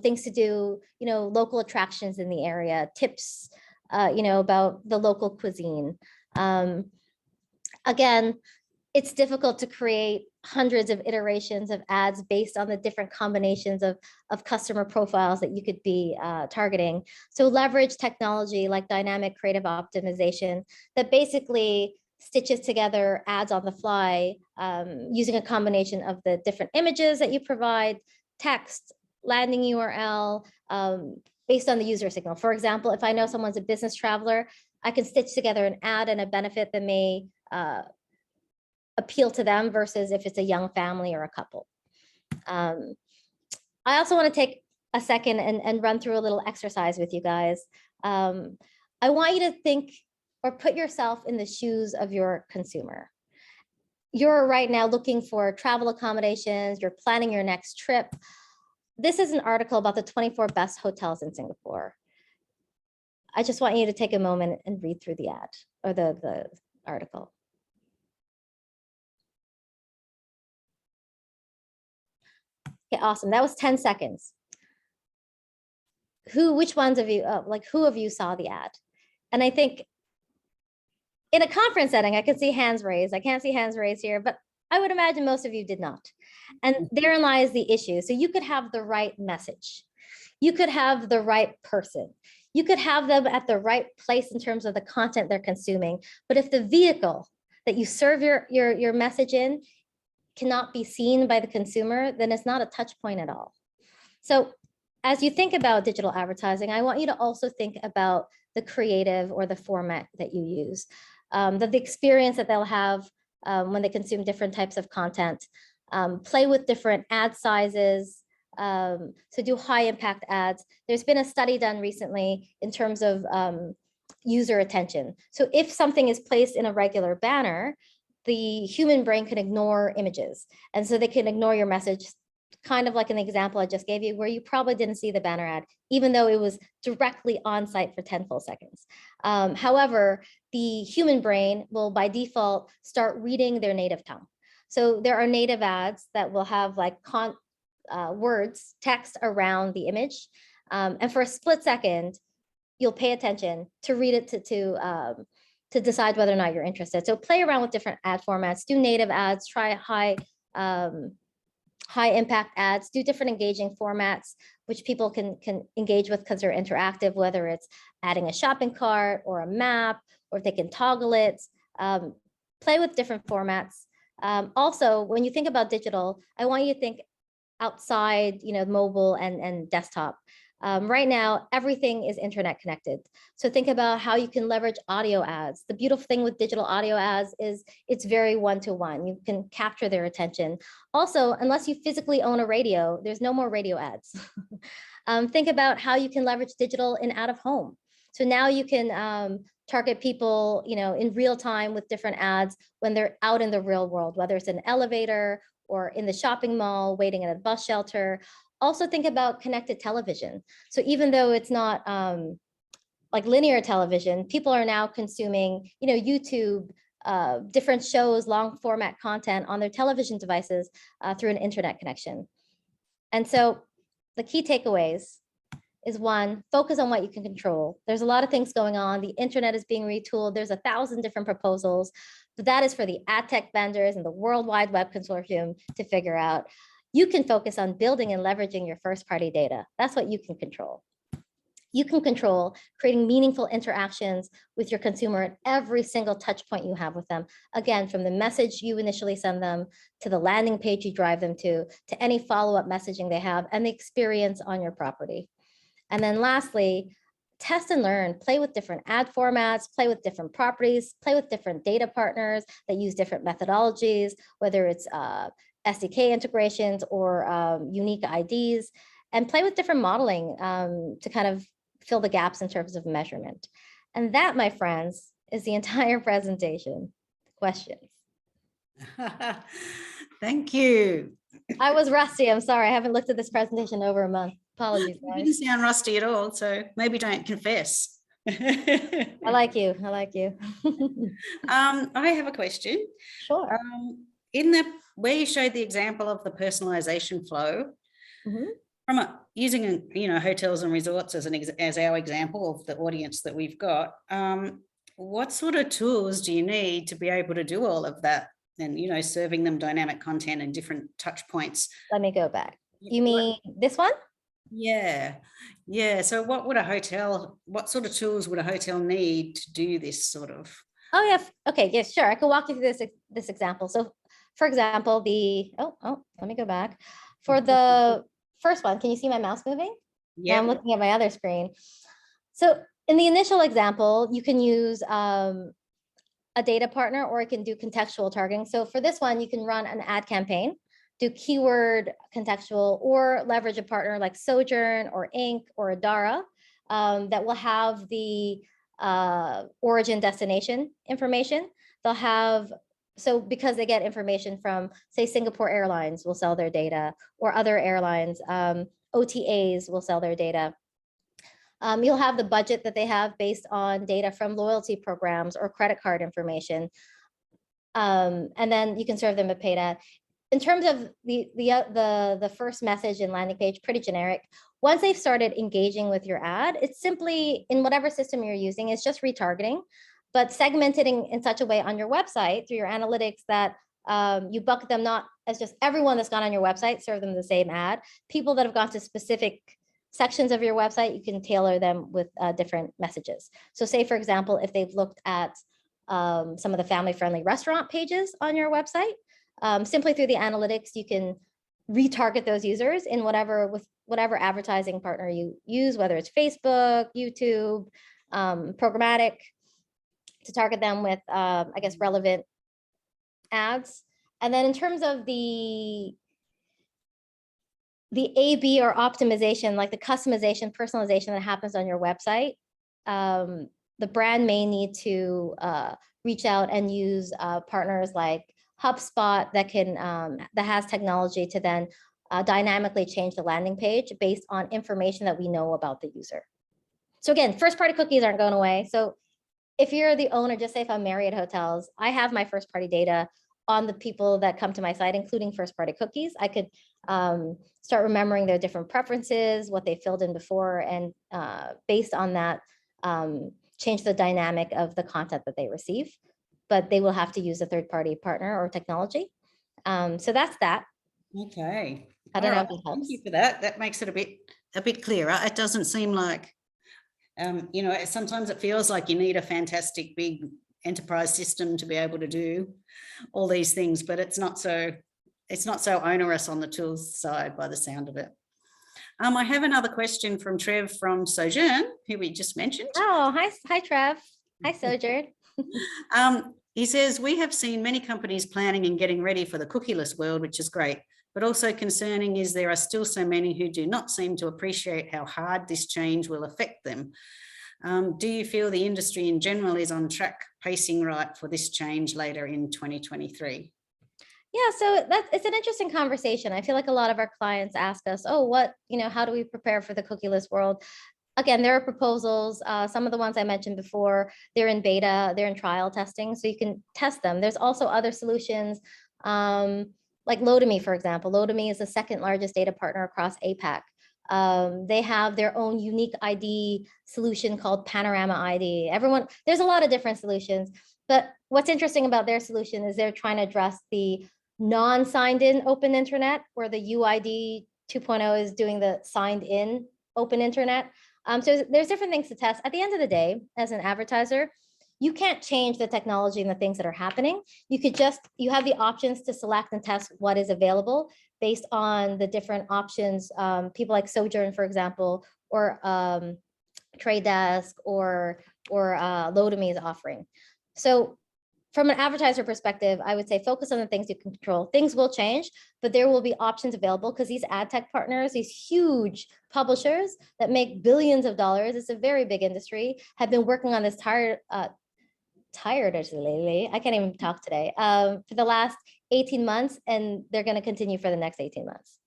things to do, local attractions in the area, tips, about the local cuisine. Again, it's difficult to create hundreds of iterations of ads based on the different combinations of customer profiles that you could be targeting. So leverage technology like dynamic creative optimization that basically stitches together ads on the fly using a combination of the different images that you provide, text, landing URL, based on the user signal. For example, if I know someone's a business traveler, I can stitch together an ad and a benefit that may appeal to them versus if it's a young family or a couple. I also want to take a second and run through a little exercise with you guys. I want you to think or put yourself in the shoes of your consumer. You're right now looking for travel accommodations, you're planning your next trip. This is an article about the 24 best hotels in Singapore. I just want you to take a moment and read through the ad or the article. Okay, awesome. That was 10 seconds. Which ones of you, who of you saw the ad? And I think in a conference setting, I can see hands raised. I can't see hands raised here, but I would imagine most of you did not. And therein lies the issue. So you could have the right message. You could have the right person. You could have them at the right place in terms of the content they're consuming. But if the vehicle that you serve your message in cannot be seen by the consumer, then it's not a touch point at all. So as you think about digital advertising, I want you to also think about the creative or the format that you use, the experience that they'll have when they consume different types of content, play with different ad sizes, so do high impact ads. There's been a study done recently in terms of user attention. So if something is placed in a regular banner, the human brain can ignore images. And so they can ignore your message, kind of like an example I just gave you, where you probably didn't see the banner ad, even though it was directly on site for 10 full seconds. However, the human brain will by default start reading their native tongue. So there are native ads that will have like words, text around the image. And for a split second, you'll pay attention to read it to decide whether or not you're interested. So play around with different ad formats, do native ads, try high impact ads, do different engaging formats, which people can engage with because they're interactive, whether it's adding a shopping cart or a map, or if they can toggle it, play with different formats. Also, when you think about digital, I want you to think outside, mobile and desktop. Right now, everything is internet connected. So think about how you can leverage audio ads. The beautiful thing with digital audio ads is it's very one-to-one. You can capture their attention. Also, unless you physically own a radio, there's no more radio ads. Think about how you can leverage digital in out of home. So now you can target people, in real time with different ads when they're out in the real world, whether it's an elevator or in the shopping mall, waiting at a bus shelter. Also think about connected television. So even though it's not like linear television, people are now consuming, YouTube, different shows, long format content on their television devices through an internet connection. And so the key takeaways is, one, focus on what you can control. There's a lot of things going on. The internet is being retooled. There's 1,000 different proposals, but that is for the ad tech vendors and the World Wide Web Consortium to figure out. You can focus on building and leveraging your first party data. That's what you can control. You can control creating meaningful interactions with your consumer at every single touch point you have with them. Again, from the message you initially send them, to the landing page you drive them to any follow-up messaging they have, and the experience on your property. And then lastly, test and learn, play with different ad formats, play with different properties, play with different data partners that use different methodologies, whether it's SDK integrations or unique IDs, and play with different modeling to kind of fill the gaps in terms of measurement. And that, my friends, is the entire presentation. Questions? Thank you. I was rusty. I'm sorry. I haven't looked at this presentation over a month. Apologies, guys. You didn't sound rusty at all, so maybe don't confess. I like you. I like you. I have a question. Sure. In where you showed the example of the personalization flow, from using hotels and resorts as our example of the audience that we've got, what sort of tools do you need to be able to do all of that, and serving them dynamic content and different touch points? Let me go back. You mean this one? Yeah. So what sort of tools would a hotel need to do this sort of? Oh yeah. Okay. Yeah, sure. I can walk you through this example. So for example, let me go back. For the first one, can you see my mouse moving? Yeah. I'm looking at my other screen. So in the initial example, you can use a data partner, or it can do contextual targeting. So for this one, you can run an ad campaign, do keyword contextual, or leverage a partner like Sojourn or Inc. or Adara that will have the origin destination information. They'll have, so because they get information from, say, Singapore Airlines will sell their data, or other airlines, OTAs will sell their data. You'll have the budget that they have based on data from loyalty programs or credit card information. And then you can serve them a paid ad. In terms of the first message and landing page, pretty generic. Once they've started engaging with your ad, it's simply, in whatever system you're using, it's just retargeting, but segmented in such a way on your website through your analytics that you bucket them not as just everyone that's gone on your website, serve them the same ad. People that have gone to specific sections of your website, you can tailor them with different messages. So say, for example, if they've looked at some of the family-friendly restaurant pages on your website, simply through the analytics, you can retarget those users in whatever advertising partner you use, whether it's Facebook, YouTube, programmatic, to target them with, I guess, relevant ads. And then in terms of the A/B or optimization, like the customization, personalization that happens on your website, the brand may need to reach out and use partners like HubSpot that can that has technology to then dynamically change the landing page based on information that we know about the user. So again, first party cookies aren't going away. So if you're the owner, just say if I'm Marriott Hotels, I have my first party data on the people that come to my site, including first party cookies. I could start remembering their different preferences, what they filled in before, and based on that, change the dynamic of the content that they receive, but they will have to use a third-party partner or technology. So that's that. Okay. I don't know if it Thank helps. you for that. That makes it a bit clearer. It doesn't seem like, you know, sometimes it feels like you need a fantastic big enterprise system to be able to do all these things, but it's not so onerous on the tools side by the sound of it. I have another question from Trev from Sojourn, who we just mentioned. Oh, hi, Trev. Hi, Sojourn. He says, we have seen many companies planning and getting ready for the cookieless world, which is great, but also concerning is there are still so many who do not seem to appreciate how hard this change will affect them. Do you feel the industry in general is on track, pacing right for this change later in 2023? Yeah, so it's an interesting conversation. I feel like a lot of our clients ask us, oh, how do we prepare for the cookieless world? Again, there are proposals. Some of the ones I mentioned before, they're in beta, they're in trial testing, so you can test them. There's also other solutions like Lotame, for example. Lotame is the second largest data partner across APAC. They have their own unique ID solution called Panorama ID. There's a lot of different solutions, but what's interesting about their solution is they're trying to address the non-signed in open internet, where the UID 2.0 is doing the signed in open internet. So there's different things to test. At the end of the day, as an advertiser, you can't change the technology and the things that are happening. You have the options to select and test what is available based on the different options. People like Sojourn, for example, or Trade Desk or Lotame is offering. So from an advertiser perspective, I would say focus on the things you can control. Things will change, but there will be options available because these ad tech partners, these huge publishers that make billions of dollars, it's a very big industry, have been working on this tirelessly, I can't even talk today, for the last 18 months, and they're going to continue for the next 18 months.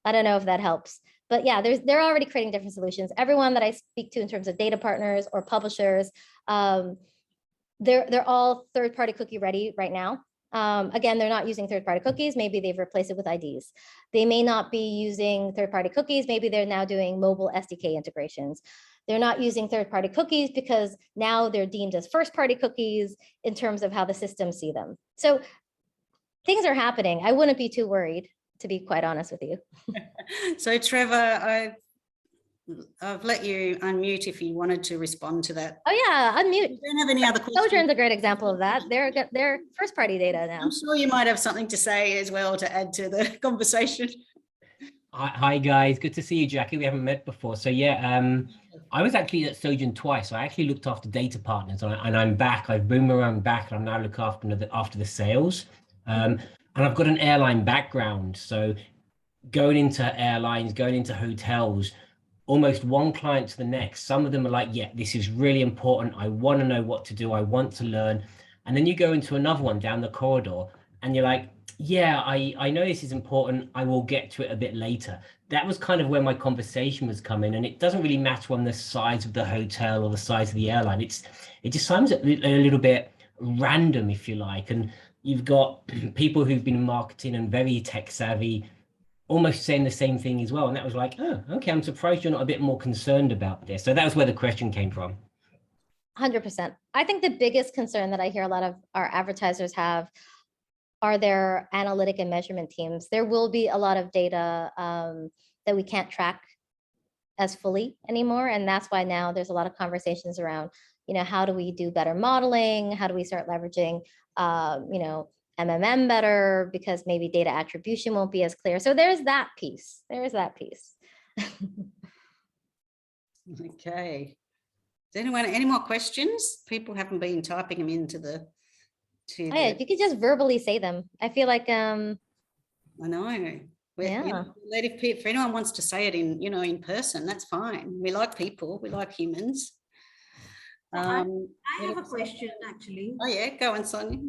I don't know if that helps, but yeah, they're already creating different solutions. Everyone that I speak to in terms of data partners or publishers, they're all third-party cookie ready right now. Again, they're not using third-party cookies. Maybe they've replaced it with IDs. They may not be using third-party cookies. Maybe they're now doing mobile SDK integrations. They're not using third-party cookies because now they're deemed as first-party cookies in terms of how the systems see them. So things are happening. I wouldn't be too worried, to be quite honest with you. So Trevor, I've let you unmute if you wanted to respond to that. Oh yeah, unmute. You don't have any other questions? Sojourn's a great example of that. They're first-party data now. I'm sure you might have something to say as well to add to the conversation. Hi guys, good to see you, Jackie. We haven't met before. So yeah, I was actually at Sojourn twice. I actually looked after data partners, and I'm back. I've boomeranged back, and I'm now looking after the sales. And I've got an airline background, so going into airlines, going into hotels, almost one client to the next. Some of them are like, yeah, this is really important. I want to know what to do. I want to learn. And then you go into another one down the corridor and you're like, yeah, I know this is important. I will get to it a bit later. That was kind of where my conversation was coming. And it doesn't really matter on the size of the hotel or the size of the airline. It just sounds a little bit random, if you like. And you've got people who've been in marketing and very tech savvy almost saying the same thing as well. And that was like, oh, okay, I'm surprised you're not a bit more concerned about this. So that was where the question came from. 100%. I think the biggest concern that I hear a lot of our advertisers have are their analytic and measurement teams. There will be a lot of data that we can't track as fully anymore. And that's why now there's a lot of conversations around, how do we do better modeling? How do we start leveraging, MMM better, because maybe data attribution won't be as clear. So there's that piece. Okay. Does anyone, any more questions? People haven't been typing them into the. Yeah, you could just verbally say them. I feel like I know. Yeah. If anyone wants to say it in person, that's fine. We like people. We like humans. I have a question actually. Oh yeah, go on, Sonia.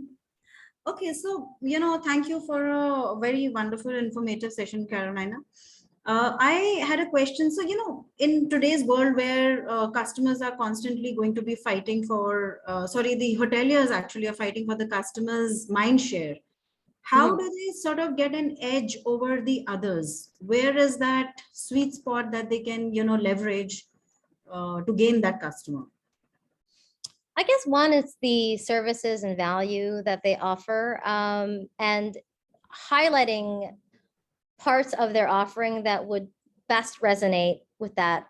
Okay, so thank you for a very wonderful, informative session, Carolina. I had a question. So in today's world where customers are constantly going to be fighting for, the hoteliers actually are fighting for the customers' mind share. How do they sort of get an edge over the others? Where is that sweet spot that they can leverage to gain that customer? I guess one is the services and value that they offer, and highlighting parts of their offering that would best resonate with that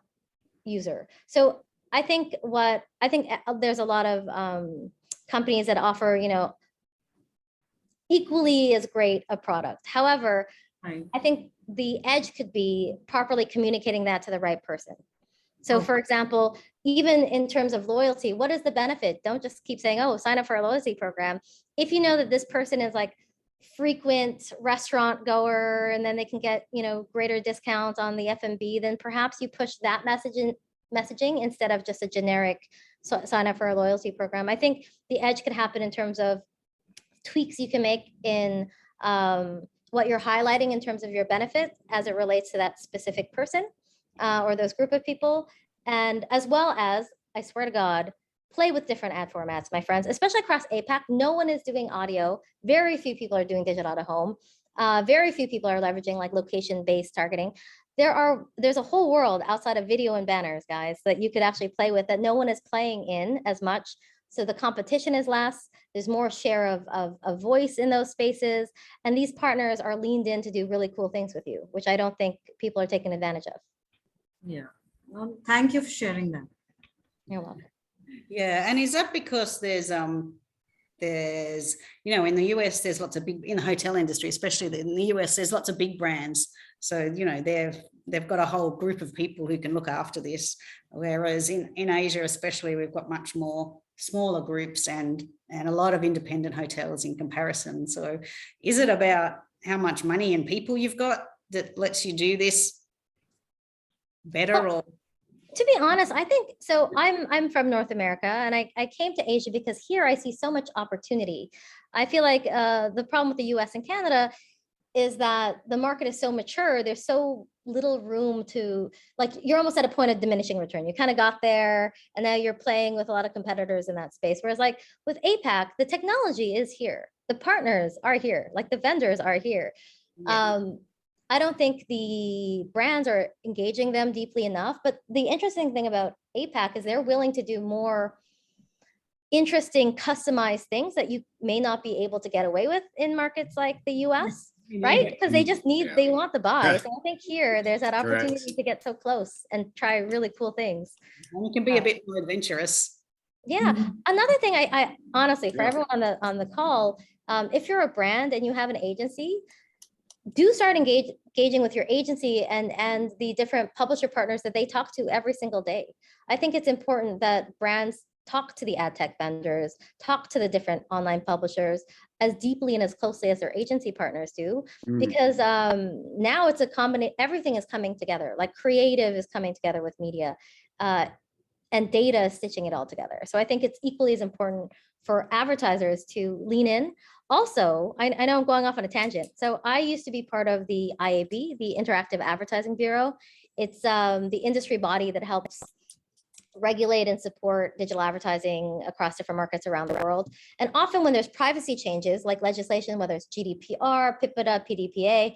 user. So I think there's a lot of companies that offer, equally as great a product. However, Right. I think the edge could be properly communicating that to the right person. So for example, even in terms of loyalty, what is the benefit? Don't just keep saying, oh, sign up for a loyalty program. If you know that this person is like frequent restaurant goer, and then they can get, greater discounts on the F&B, then perhaps you push that messaging instead of just a generic sign up for a loyalty program. I think the edge could happen in terms of tweaks you can make in what you're highlighting in terms of your benefit as it relates to that specific person or those group of people. And as well as, I swear to God, play with different ad formats, my friends, especially across APAC. No one is doing audio. Very few people are doing digital out of home. Very few people are leveraging like location-based targeting. There's a whole world outside of video and banners, guys, that you could actually play with that no one is playing in as much. So the competition is less. There's more share of voice in those spaces. And these partners are leaned in to do really cool things with you, which I don't think people are taking advantage of. Yeah. Well, thank you for sharing that. You're welcome. Yeah, and is that because there's in the US there's lots of big, in the hotel industry, especially in the US, there's lots of big brands. So they've got a whole group of people who can look after this. Whereas in Asia, especially, we've got much more smaller groups and a lot of independent hotels in comparison. So is it about how much money and people you've got that lets you do this better? Or to be honest, I think so. I'm from North America, and I came to Asia because here I see so much opportunity. I feel like the problem with the US and Canada is that the market is so mature. There's so little room to, like, you're almost at a point of diminishing return. You kind of got there, and now you're playing with a lot of competitors in that space. Whereas like with APAC, the technology is here. The partners are here, like the vendors are here. Yeah. I don't think the brands are engaging them deeply enough, but the interesting thing about APAC is they're willing to do more interesting customized things that you may not be able to get away with in markets like the US, right? Because they just they want the buy. So I think here there's that opportunity to get so close and try really cool things. And you can be a bit more adventurous. Yeah. Another thing I honestly, for everyone on the call, if you're a brand and you have an agency, do start engaging with your agency and the different publisher partners that they talk to every single day. I think it's important that brands talk to the ad tech vendors, talk to the different online publishers as deeply and as closely as their agency partners do, because now it's a combination, everything is coming together, like creative is coming together with media and data is stitching it all together. So I think it's equally as important for advertisers to lean in. Also, I know I'm going off on a tangent. So I used to be part of the IAB, the Interactive Advertising Bureau. It's the industry body that helps regulate and support digital advertising across different markets around the world. And often when there's privacy changes, like legislation, whether it's GDPR, PIPEDA, PDPA,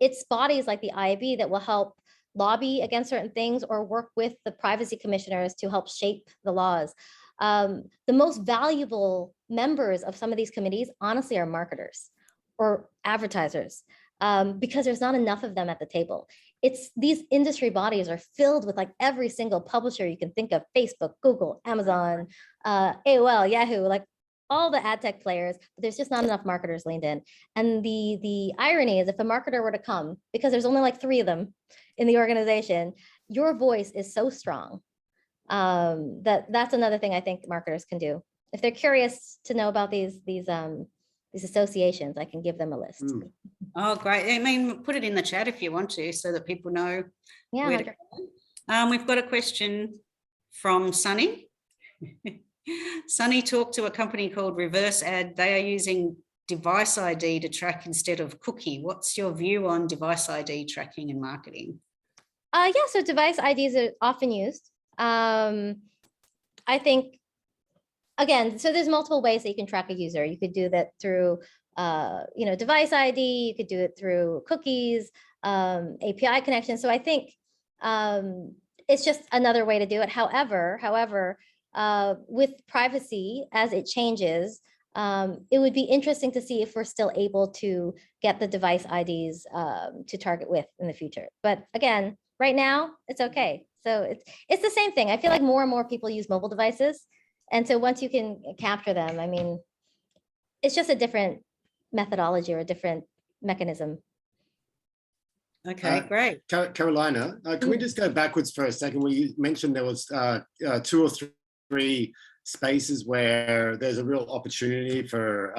it's bodies like the IAB that will help lobby against certain things or work with the privacy commissioners to help shape the laws. The most valuable members of some of these committees, honestly, are marketers or advertisers, because there's not enough of them at the table. It's these industry bodies are filled with like every single publisher you can think of: Facebook, Google, Amazon, AOL, Yahoo, like all the ad tech players, but there's just not enough marketers leaned in. And the irony is, if a marketer were to come, because there's only like 3 of them in the organization, your voice is so strong. That's another thing I think marketers can do. If they're curious to know about these associations, I can give them a list. Oh, great. I mean, put it in the chat if you want to, so that people know. Yeah. Where to go. We've got a question from Sunny. Sunny talked to a company called Reverse Ad. They are using device ID to track instead of cookie. What's your view on device ID tracking and marketing? Yeah, so device IDs are often used. I think, again, so there's multiple ways that you can track a user. You could do that through, device ID. You could do it through cookies, API connections. So I think it's just another way to do it. However, with privacy as it changes, it would be interesting to see if we're still able to get the device IDs to target with in the future. But again, right now, it's okay. So it's the same thing. I feel like more and more people use mobile devices. And so once you can capture them, I mean, it's just a different methodology or a different mechanism. Okay, great. Carolina, can we just go backwards for a second? Where you mentioned there was 2 or 3 spaces where there's a real opportunity for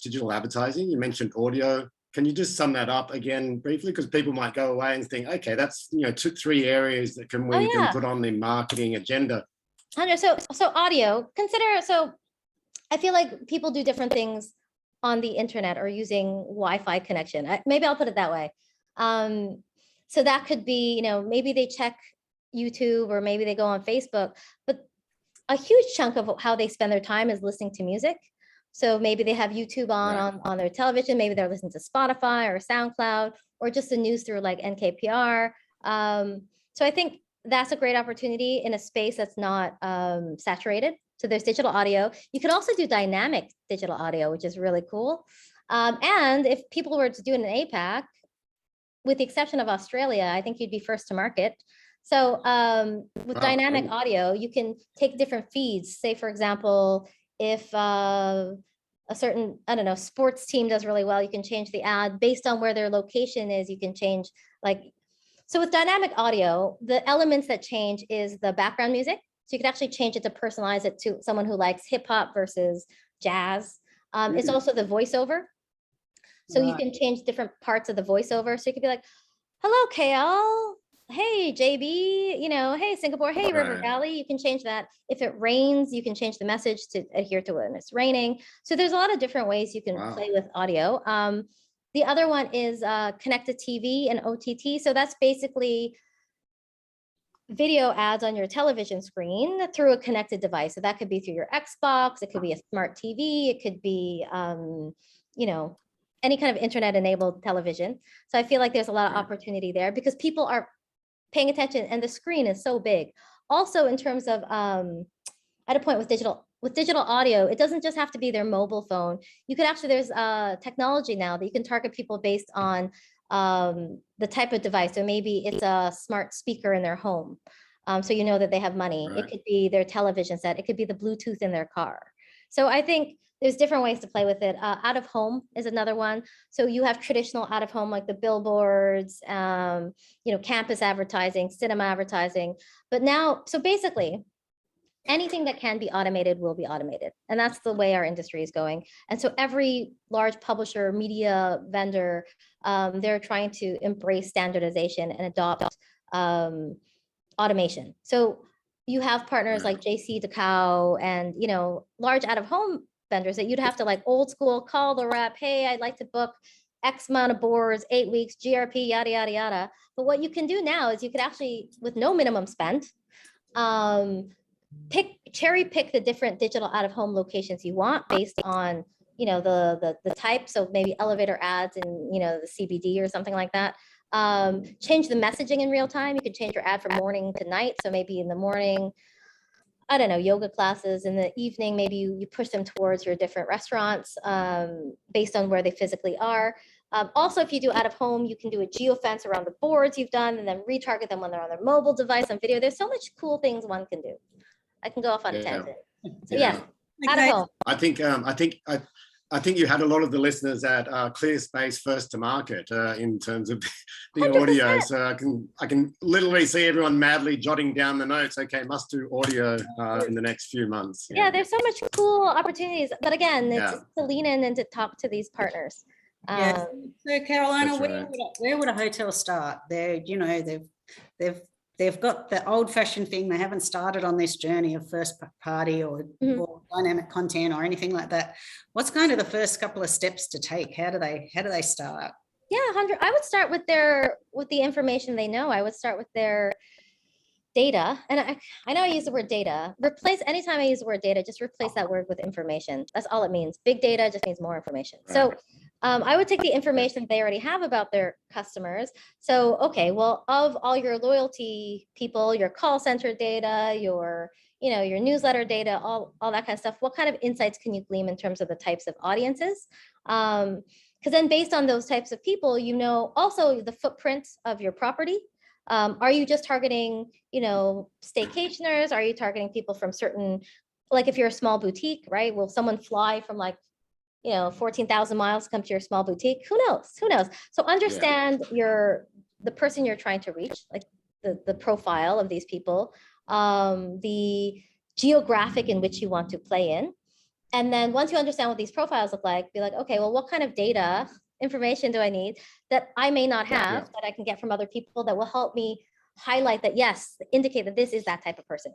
digital advertising. You mentioned audio. Can you just sum that up again briefly? Because people might go away and think, okay, that's 2-3 areas that we can put on the marketing agenda. So audio, so I feel like people do different things on the internet or using Wi-Fi connection. Maybe I'll put it that way. So that could be, maybe they check YouTube or maybe they go on Facebook, but a huge chunk of how they spend their time is listening to music. So maybe they have YouTube on their television, maybe they're listening to Spotify or SoundCloud or just the news through like NKPR. So I think that's a great opportunity in a space that's not saturated. So there's digital audio. You could also do dynamic digital audio, which is really cool. And if people were to do it in APAC, with the exception of Australia, I think you'd be first to market. So with dynamic audio, you can take different feeds. Say, for example, if a certain, I don't know, sports team does really well, you can change the ad based on where their location is. You can change so with dynamic audio, the elements that change is the background music. So you can actually change it to personalize it to someone who likes hip hop versus jazz. It's also the voiceover. So you can change different parts of the voiceover. So you could be like, hello, KL. Hey, JB, hey, Singapore. Hey, River Valley. You can change that. If it rains, you can change the message to adhere to when it's raining. So there's a lot of different ways you can play with audio. The other one is connected TV and OTT. So that's basically video ads on your television screen through a connected device. So that could be through your Xbox. It could be a smart TV. It could be, any kind of internet enabled television. So I feel like there's a lot of opportunity there because people are paying attention and the screen is so big. Also in terms of, at a point with digital audio, it doesn't just have to be their mobile phone. You could actually, there's technology now that you can target people based on the type of device. So maybe it's a smart speaker in their home. So you know that they have money. It could be their television set. It could be the Bluetooth in their car. So I think there's different ways to play with it. Out of home is another one. So you have traditional out of home, like the billboards, campus advertising, cinema advertising. But now, so basically, anything that can be automated will be automated. And that's the way our industry is going. And so every large publisher, media vendor, they're trying to embrace standardization and adopt automation. So you have partners like JC Decau and, large out of home vendors that you'd have to like old school call the rep. Hey, I'd like to book X amount of boards, 8 weeks, GRP, yada, yada, yada. But what you can do now is you could actually, with no minimum spend, cherry pick the different digital out of home locations you want based on, the type. So maybe elevator ads in, the CBD or something like that. Change the messaging in real time. You could change your ad from morning to night. So maybe in the morning, I don't know, yoga classes. In the evening, maybe you push them towards your different restaurants based on where they physically are. Also, if you do out of home, you can do a geofence around the boards you've done and then retarget them when they're on their mobile device on video. There's so much cool things one can do. I can go off on a tangent. So yes, out of home. I think you had a lot of the listeners at ClearSpace First to Market in terms of the 100%. audio. So I can literally see everyone madly jotting down the notes. Okay, must do audio in the next few months. Yeah, there's so much cool opportunities. But again, it's to lean in and to talk to these partners. So Carolina, where would a hotel start? They've got the old-fashioned thing. They haven't started on this journey of first party or dynamic content or anything like that. What's kind of the first couple of steps to take? How do they start? Yeah, I would start with the information they know. I would start with their data. And I know I use the word data. Anytime I use the word data, just replace that word with information. That's all it means. Big data just means more information. Right. So I would take the information they already have about their customers. So, okay, well, of all your loyalty people, your call center data, your your newsletter data, all that kind of stuff, what kind of insights can you glean in terms of the types of audiences? Because then based on those types of people, also the footprint of your property. Are you just targeting, staycationers? Are you targeting people from certain, like if you're a small boutique, right? Will someone fly from 14,000 miles to come to your small boutique? Who knows? So understand the person you're trying to reach, like the profile of these people, the geographic in which you want to play in. And then once you understand what these profiles look like, be like, okay, well, what kind of data information do I need that I may not have that I can get from other people that will help me highlight that, yes, indicate that this is that type of person.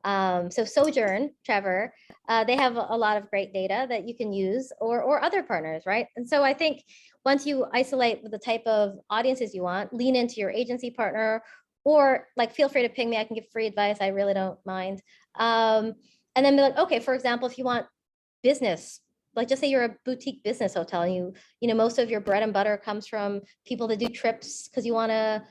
So Sojourn, Trevor, they have a lot of great data that you can use, or other partners, right? And so I think once you isolate the type of audiences you want, lean into your agency partner, or feel free to ping me. I can give free advice. I really don't mind. And then be like, okay, for example, if you want business, just say you're a boutique business hotel, and most of your bread and butter comes from people that do trips because you want to,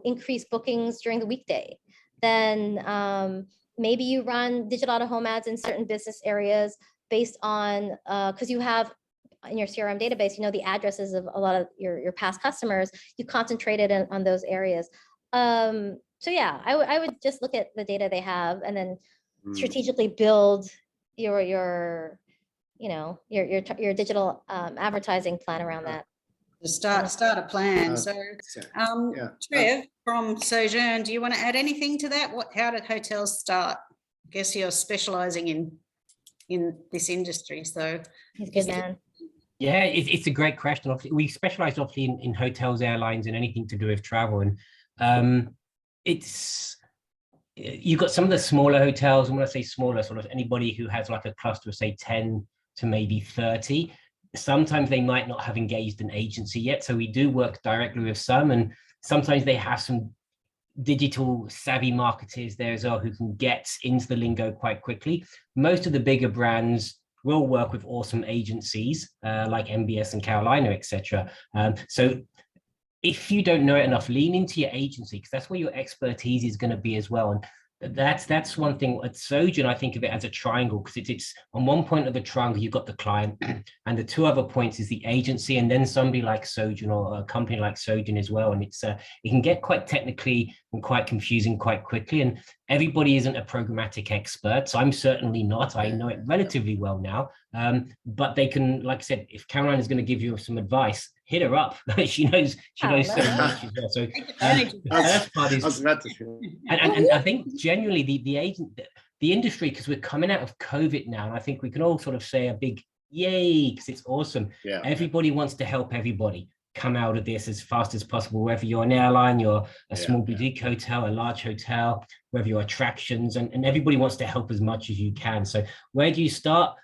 increase bookings during the weekday. Then maybe you run digital out-of-home ads in certain business areas based on, because you have in your CRM database, the addresses of a lot of your past customers, you concentrated on those areas. So yeah, I would just look at the data they have and then strategically build your digital advertising plan around that. To start a plan. Trev from Sojourn, do you want to add anything to that? How did hotels start? I guess you're specializing in this industry, so he's a good man. Yeah, it's a great question. Obviously, we specialize obviously in hotels, airlines, and anything to do with travel. And you've got some of the smaller hotels, and when I say smaller, sort of anybody who has like a cluster of say 10 to maybe 30. Sometimes they might not have engaged an agency yet. So we do work directly with some, and sometimes they have some digital savvy marketers there as well who can get into the lingo quite quickly. Most of the bigger brands will work with awesome agencies like MBS and Carolina, etc. So if you don't know it enough, lean into your agency, because that's where your expertise is going to be as well. And that's one thing at Sojourn. I think of it as a triangle, because it's on one point of the triangle you've got the client, and the two other points is the agency, and then somebody like Sojourn or a company like Sojourn as well. And it can get quite technically and quite confusing quite quickly, and everybody isn't a programmatic expert. So I'm certainly not. I know it relatively well now, but they can, like I said, if Caroline is going to give you some advice, hit her up. she knows so much as well. So that's part is, and I think genuinely the industry, because we're coming out of COVID now, and I think we can all sort of say a big yay, because it's awesome. Everybody wants to help everybody come out of this as fast as possible, whether you're an airline, you're a small boutique hotel, a large hotel, whether you're attractions, and everybody wants to help as much as you can. So where do you start?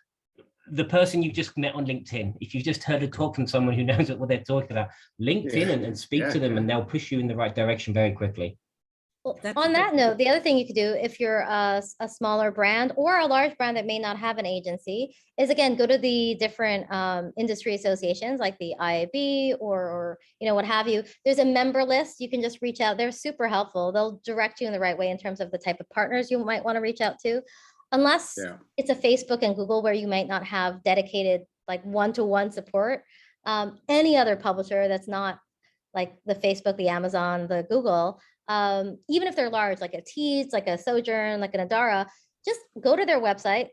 The person you've just met on LinkedIn, if you've just heard a talk from someone who knows what they're talking about, LinkedIn and speak to them, and they'll push you in the right direction very quickly. Well, on that note, the other thing you could do if you're a smaller brand or a large brand that may not have an agency is, again, go to the different industry associations like the IAB or what have you. There's a member list. You can just reach out. They're super helpful. They'll direct you in the right way in terms of the type of partners you might want to reach out to. Unless it's a Facebook and Google where you might not have dedicated one-to-one support. Any other publisher that's not like the Facebook, the Amazon, the Google, even if they're large, like a Teads, like a Sojourn, like an Adara, just go to their website,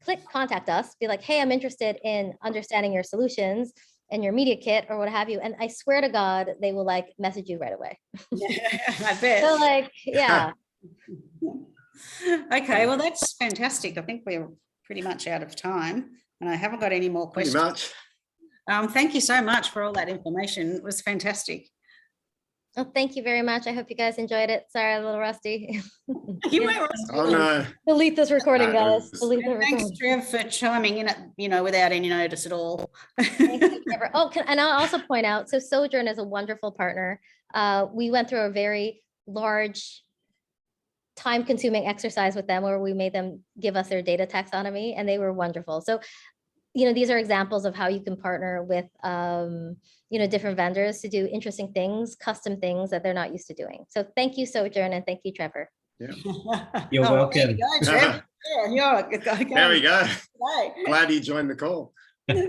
click contact us, be like, hey, I'm interested in understanding your solutions and your media kit or what have you. And I swear to God, they will message you right away. I bet. So Okay, well, that's fantastic. I think we're pretty much out of time, and I haven't got any more questions. Pretty much. Thank you so much for all that information. It was fantastic. Well, thank you very much. I hope you guys enjoyed it. Sorry, I'm a little rusty. You were rusty. Oh no. Delete this recording, guys. Delete the recording. Thanks, Trev, for chiming in, without any notice at all. Thank you, Trevor. Oh, and I'll also point out, so Sojourn is a wonderful partner. We went through a very large time-consuming exercise with them where we made them give us their data taxonomy, and they were wonderful. So, these are examples of how you can partner with, different vendors to do interesting things, custom things that they're not used to doing. So thank you, Sojourn, and thank you, Trevor. You're Oh, welcome. there you go, Trev. There we go. Right. Glad you joined the call. Yeah.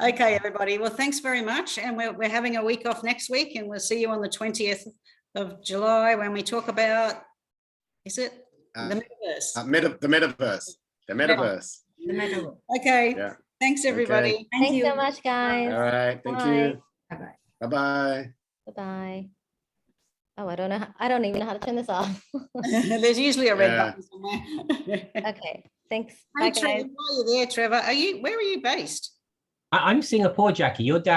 Okay, everybody. Well, thanks very much. And we're having a week off next week, and we'll see you on the 20th of July when we talk about, is it the metaverse? The metaverse. The metaverse. The metaverse. Okay. Yeah. Thanks, everybody. Thank Thanks you. so much, guys. All right. Thank Bye. you. Bye-bye. Bye-bye. Bye-bye. Oh, I don't know. I don't even know how to turn this off. There's usually a red Yeah. button somewhere. Okay, thanks. Hi, Bye, Trevor. guys. While you're there, Trevor, where are you based? I'm Singapore, Jackie. You're down.